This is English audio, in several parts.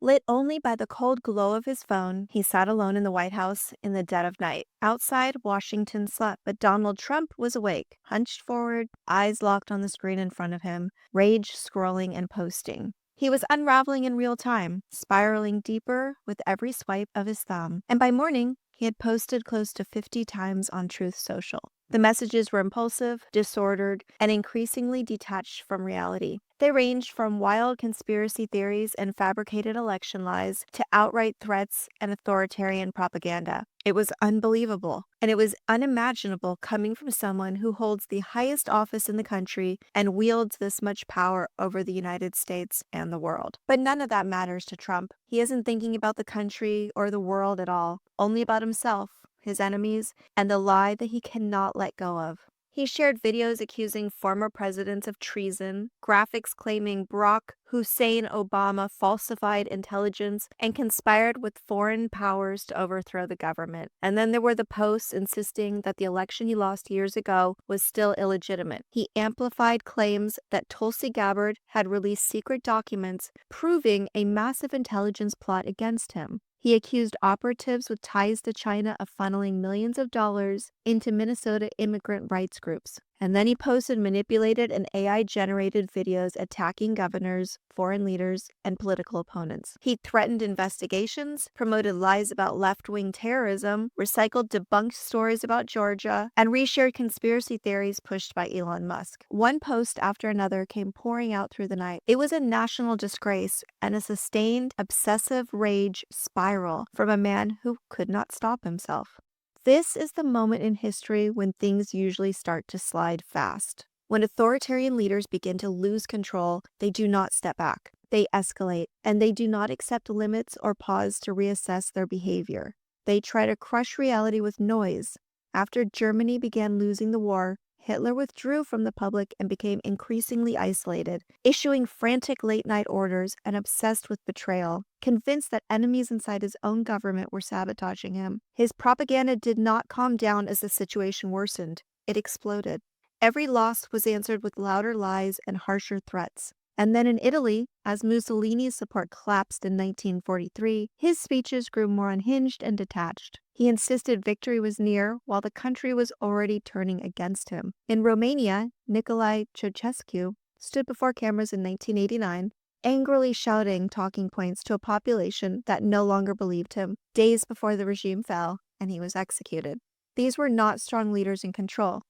Lit only by the cold glow of his phone, he sat alone in the White House in the dead of night. Outside, Washington slept, but Donald Trump was awake, hunched forward, eyes locked on the screen in front of him, rage scrolling and posting. He was unraveling in real time, spiraling deeper with every swipe of his thumb, and by morning, he had posted close to 50 times on Truth Social. The messages were impulsive, disordered, and increasingly detached from reality. They ranged from wild conspiracy theories and fabricated election lies to outright threats and authoritarian propaganda. It was unbelievable, and it was unimaginable coming from someone who holds the highest office in the country and wields this much power over the United States and the world. But none of that matters to Trump. He isn't thinking about the country or the world at all, only about himself, his enemies, and the lie that he cannot let go of. He shared videos accusing former presidents of treason, graphics claiming Barack Hussein Obama falsified intelligence and conspired with foreign powers to overthrow the government. And then there were the posts insisting that the election he lost years ago was still illegitimate. He amplified claims that Tulsi Gabbard had released secret documents proving a massive intelligence plot against him. He accused operatives with ties to China of funneling millions of dollars into Minnesota immigrant rights groups. And then he posted manipulated and AI-generated videos attacking governors, foreign leaders, and political opponents. He threatened investigations, promoted lies about left-wing terrorism, recycled debunked stories about Georgia, and reshared conspiracy theories pushed by Elon Musk. One post after another came pouring out through the night. It was a national disgrace and a sustained, obsessive rage spiral from a man who could not stop himself. This is the moment in history when things usually start to slide fast. When authoritarian leaders begin to lose control, they do not step back. They escalate, and they do not accept limits or pause to reassess their behavior. They try to crush reality with noise. After Germany began losing the war, Hitler withdrew from the public and became increasingly isolated, issuing frantic late-night orders and obsessed with betrayal, convinced that enemies inside his own government were sabotaging him. His propaganda did not calm down as the situation worsened. It exploded. Every loss was answered with louder lies and harsher threats. And then in Italy, as Mussolini's support collapsed in 1943, his speeches grew more unhinged and detached. He insisted victory was near while the country was already turning against him. In Romania, Nicolae Ceaușescu stood before cameras in 1989, angrily shouting talking points to a population that no longer believed him, days before the regime fell and he was executed. These were not strong leaders in control.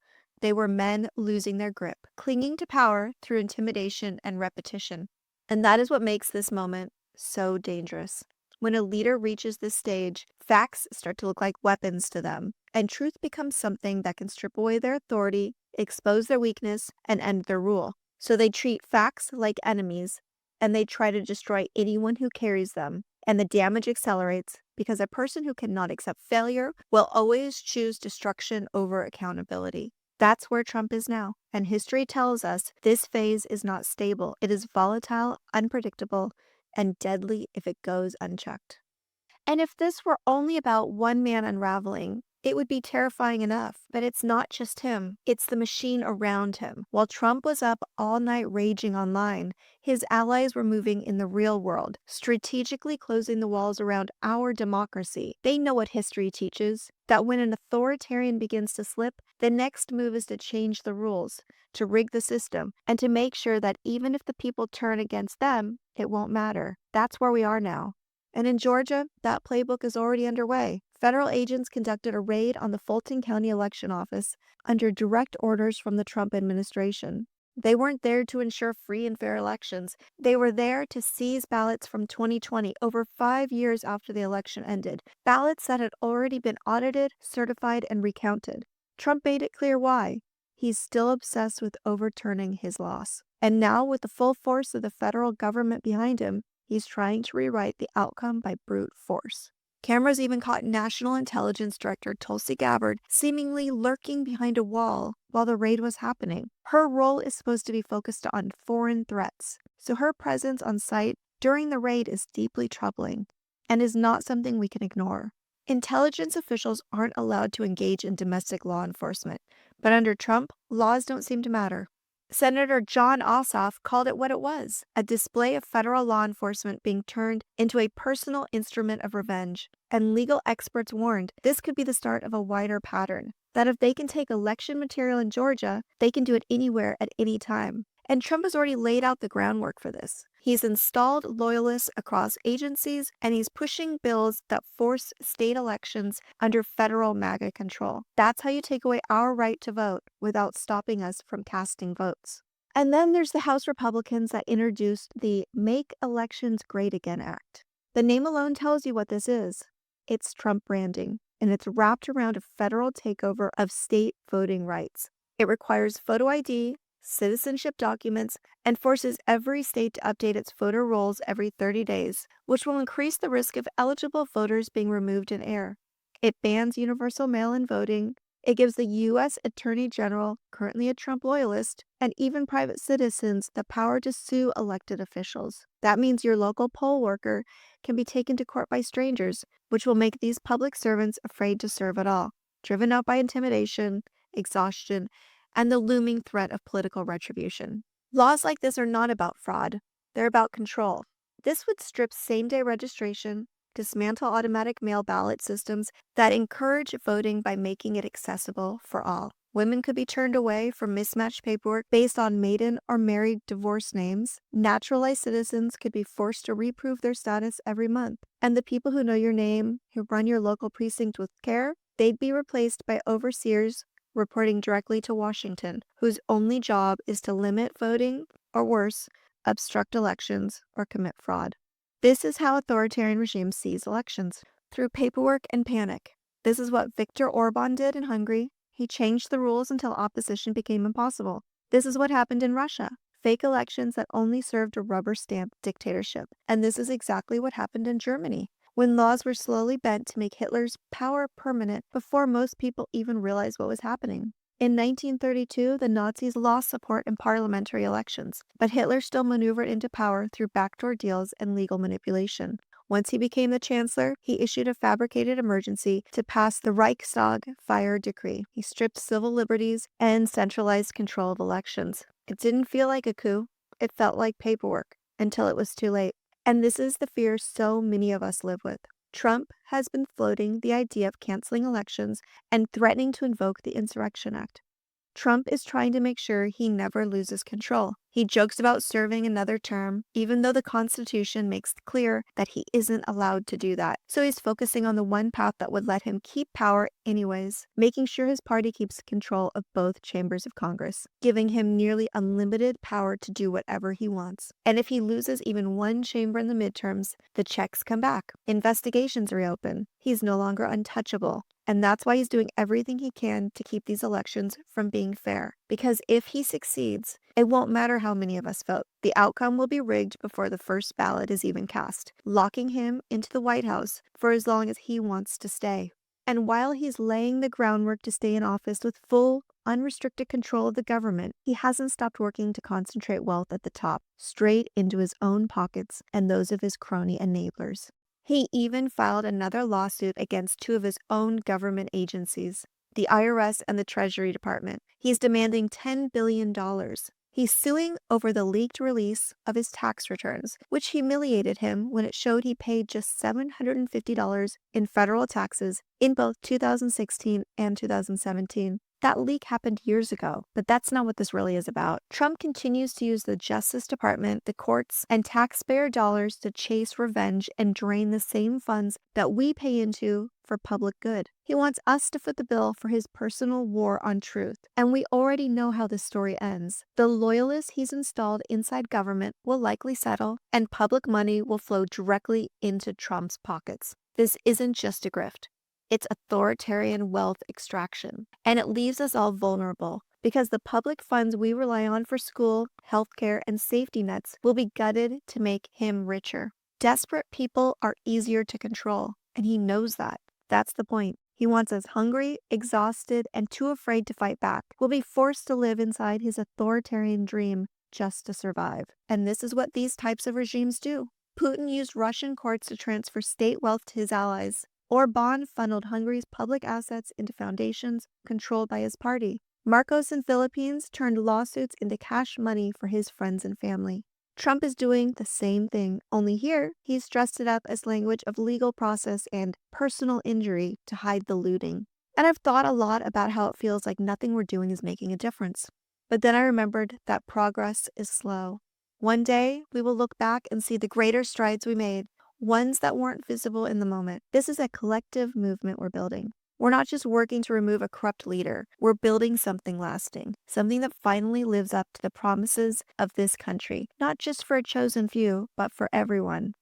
They were men losing their grip, clinging to power through intimidation and repetition. And that is what makes this moment so dangerous. When a leader reaches this stage, facts start to look like weapons to them, and truth becomes something that can strip away their authority, expose their weakness, and end their rule. So they treat facts like enemies, and they try to destroy anyone who carries them. And the damage accelerates because a person who cannot accept failure will always choose destruction over accountability. That's where Trump is now, and history tells us this phase is not stable. It is volatile, unpredictable, and deadly if it goes unchecked. And if this were only about one man unraveling, it would be terrifying enough. But it's not just him, it's the machine around him. While Trump was up all night raging online, his allies were moving in the real world, strategically closing the walls around our democracy. They know what history teaches, that when an authoritarian begins to slip, the next move is to change the rules, to rig the system, and to make sure that even if the people turn against them, it won't matter. That's where we are now. And in Georgia, that playbook is already underway. Federal agents conducted a raid on the Fulton County Election Office under direct orders from the Trump administration. They weren't there to ensure free and fair elections. They were there to seize ballots from 2020, over 5 years after the election ended. Ballots that had already been audited, certified, and recounted. Trump made it clear why. He's still obsessed with overturning his loss. And now, with the full force of the federal government behind him, he's trying to rewrite the outcome by brute force. Cameras even caught National Intelligence Director Tulsi Gabbard seemingly lurking behind a wall while the raid was happening. Her role is supposed to be focused on foreign threats, so her presence on site during the raid is deeply troubling and is not something we can ignore. Intelligence officials aren't allowed to engage in domestic law enforcement, but under Trump, laws don't seem to matter. Senator John Ossoff called it what it was, a display of federal law enforcement being turned into a personal instrument of revenge. And legal experts warned this could be the start of a wider pattern, that if they can take election material in Georgia, they can do it anywhere at any time. And Trump has already laid out the groundwork for this. He's installed loyalists across agencies, and he's pushing bills that force state elections under federal MAGA control. That's how you take away our right to vote without stopping us from casting votes. And then there's the House Republicans that introduced the Make Elections Great Again Act. The name alone tells you what this is. It's Trump branding, and it's wrapped around a federal takeover of state voting rights. It requires photo ID, citizenship documents, and forces every state to update its voter rolls every 30 days, which will increase the risk of eligible voters being removed in error. It bans universal mail-in voting. It gives the U.S. Attorney General, currently a Trump loyalist, and even private citizens the power to sue elected officials. That means your local poll worker can be taken to court by strangers, which will make these public servants afraid to serve at all, driven out by intimidation, exhaustion, and the looming threat of political retribution. Laws like this are not about fraud, they're about control. This would strip same-day registration, dismantle automatic mail ballot systems that encourage voting by making it accessible for all. Women could be turned away from mismatched paperwork based on maiden or married divorce names. Naturalized citizens could be forced to reprove their status every month. And the people who know your name, who run your local precinct with care, they'd be replaced by overseers reporting directly to Washington, whose only job is to limit voting, or worse, obstruct elections or commit fraud. This is how authoritarian regimes seize elections, through paperwork and panic. This is what Viktor Orban did in Hungary. He changed the rules until opposition became impossible. This is what happened in Russia. Fake elections that only served to rubber stamp dictatorship. And this is exactly what happened in Germany, when laws were slowly bent to make Hitler's power permanent before most people even realized what was happening. In 1932, the Nazis lost support in parliamentary elections, but Hitler still maneuvered into power through backdoor deals and legal manipulation. Once he became the chancellor, he issued a fabricated emergency to pass the Reichstag fire decree. He stripped civil liberties and centralized control of elections. It didn't feel like a coup. It felt like paperwork, until it was too late. And this is the fear so many of us live with. Trump has been floating the idea of canceling elections and threatening to invoke the Insurrection Act. Trump is trying to make sure he never loses control. He jokes about serving another term, even though the Constitution makes clear that he isn't allowed to do that. So he's focusing on the one path that would let him keep power anyways, making sure his party keeps control of both chambers of Congress, giving him nearly unlimited power to do whatever he wants. And if he loses even one chamber in the midterms, the checks come back. Investigations reopen. He's no longer untouchable. And that's why he's doing everything he can to keep these elections from being fair. Because if he succeeds, it won't matter how many of us vote. The outcome will be rigged before the first ballot is even cast, locking him into the White House for as long as he wants to stay. And while he's laying the groundwork to stay in office with full, unrestricted control of the government, he hasn't stopped working to concentrate wealth at the top, straight into his own pockets and those of his crony enablers. He even filed another lawsuit against two of his own government agencies, the IRS and the Treasury Department. He's demanding $10 billion. He's suing over the leaked release of his tax returns, which humiliated him when it showed he paid just $750 in federal taxes in both 2016 and 2017. That leak happened years ago, but that's not what this really is about. Trump continues to use the Justice Department, the courts, and taxpayer dollars to chase revenge and drain the same funds that we pay into for public good. He wants us to foot the bill for his personal war on truth, and we already know how this story ends. The loyalists he's installed inside government will likely settle, and public money will flow directly into Trump's pockets. This isn't just a grift. It's authoritarian wealth extraction, and it leaves us all vulnerable because the public funds we rely on for school, healthcare, and safety nets will be gutted to make him richer. Desperate people are easier to control, and he knows that. That's the point. He wants us hungry, exhausted, and too afraid to fight back. We'll be forced to live inside his authoritarian dream just to survive. And this is what these types of regimes do. Putin used Russian courts to transfer state wealth to his allies. Orban funneled Hungary's public assets into foundations controlled by his party. Marcos in Philippines turned lawsuits into cash money for his friends and family. Trump is doing the same thing, only here he's dressed it up as language of legal process and personal injury to hide the looting. And I've thought a lot about how it feels like nothing we're doing is making a difference. But then I remembered that progress is slow. One day, we will look back and see the greater strides we made, ones that weren't visible in the moment. This is a collective movement we're building. We're not just working to remove a corrupt leader. We're building something lasting, something that finally lives up to the promises of this country, not just for a chosen few, but for everyone.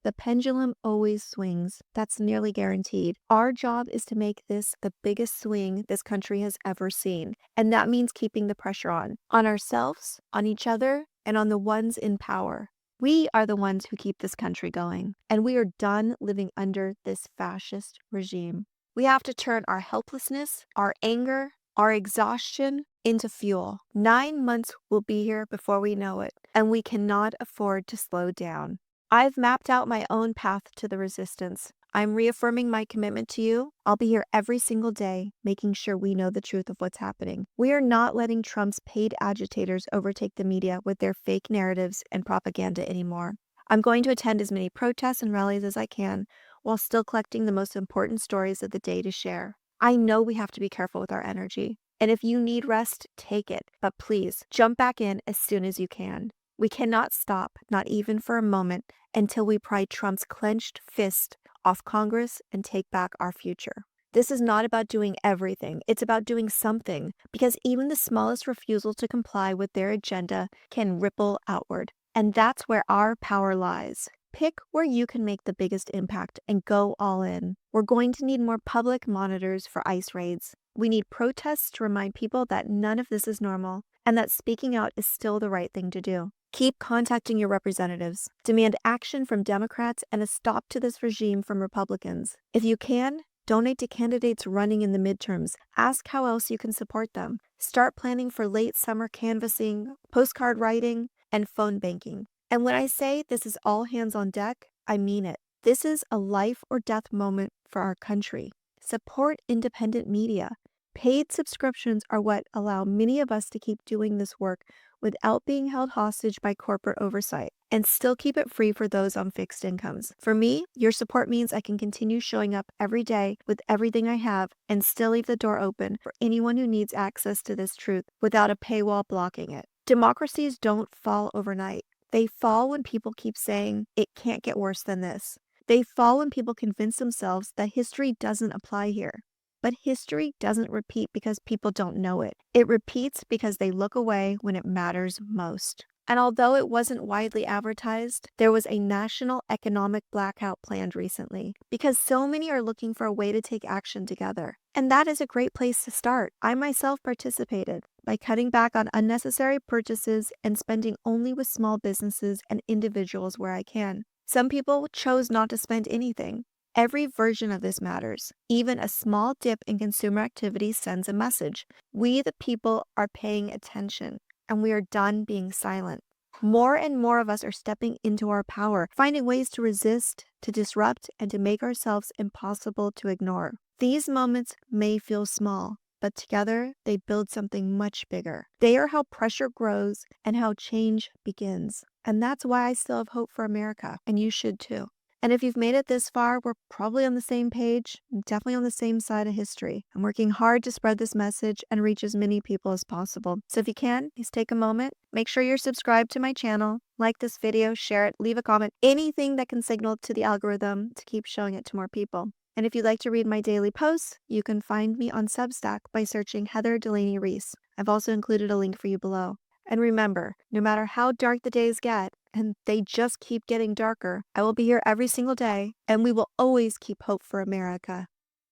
The pendulum always swings. That's nearly guaranteed. Our job is to make this the biggest swing this country has ever seen. And that means keeping the pressure on ourselves, on each other, and on the ones in power. We are the ones who keep this country going. And we are done living under this fascist regime. We have to turn our helplessness, our anger, our exhaustion into fuel. 9 months will be here before we know it. And we cannot afford to slow down. I've mapped out my own path to the resistance. I'm reaffirming my commitment to you. I'll be here every single day, making sure we know the truth of what's happening. We are not letting Trump's paid agitators overtake the media with their fake narratives and propaganda anymore. I'm going to attend as many protests and rallies as I can, while still collecting the most important stories of the day to share. I know we have to be careful with our energy. And if you need rest, take it. But please, jump back in as soon as you can. We cannot stop, not even for a moment, until we pry Trump's clenched fist off Congress and take back our future. This is not about doing everything. It's about doing something, because even the smallest refusal to comply with their agenda can ripple outward. And that's where our power lies. Pick where you can make the biggest impact and go all in. We're going to need more public monitors for ICE raids. We need protests to remind people that none of this is normal and that speaking out is still the right thing to do. Keep contacting your representatives. Demand action from Democrats and a stop to this regime from Republicans. If you can, donate to candidates running in the midterms. Ask how else you can support them. Start planning for late summer canvassing, postcard writing, and phone banking. And when I say this is all hands on deck, I mean it. This is a life or death moment for our country. Support independent media. Paid subscriptions are what allow many of us to keep doing this work without being held hostage by corporate oversight, and still keep it free for those on fixed incomes. For me, your support means I can continue showing up every day with everything I have and still leave the door open for anyone who needs access to this truth without a paywall blocking it. Democracies don't fall overnight. They fall when people keep saying, it can't get worse than this. They fall when people convince themselves that history doesn't apply here. But history doesn't repeat because people don't know it. It repeats because they look away when it matters most. And although it wasn't widely advertised, there was a national economic blackout planned recently because so many are looking for a way to take action together. And that is a great place to start. I myself participated by cutting back on unnecessary purchases and spending only with small businesses and individuals where I can. Some people chose not to spend anything. Every version of this matters. Even a small dip in consumer activity sends a message. We, the people, are paying attention, and we are done being silent. More and more of us are stepping into our power, finding ways to resist, to disrupt, and to make ourselves impossible to ignore. These moments may feel small, but together they build something much bigger. They are how pressure grows and how change begins. And that's why I still have hope for America, and you should too. And if you've made it this far, we're probably on the same page, definitely on the same side of history. I'm working hard to spread this message and reach as many people as possible. So if you can, please take a moment, make sure you're subscribed to my channel, like this video, share it, leave a comment, anything that can signal to the algorithm to keep showing it to more people. And if you'd like to read my daily posts, you can find me on Substack by searching Heather Delaney Reese. I've also included a link for you below. And remember, no matter how dark the days get, and they just keep getting darker, I will be here every single day, and we will always keep hope for America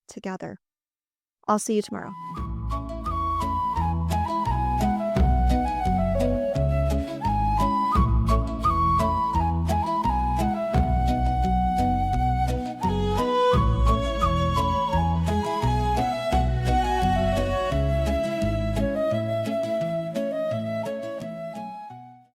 together. I'll see you tomorrow.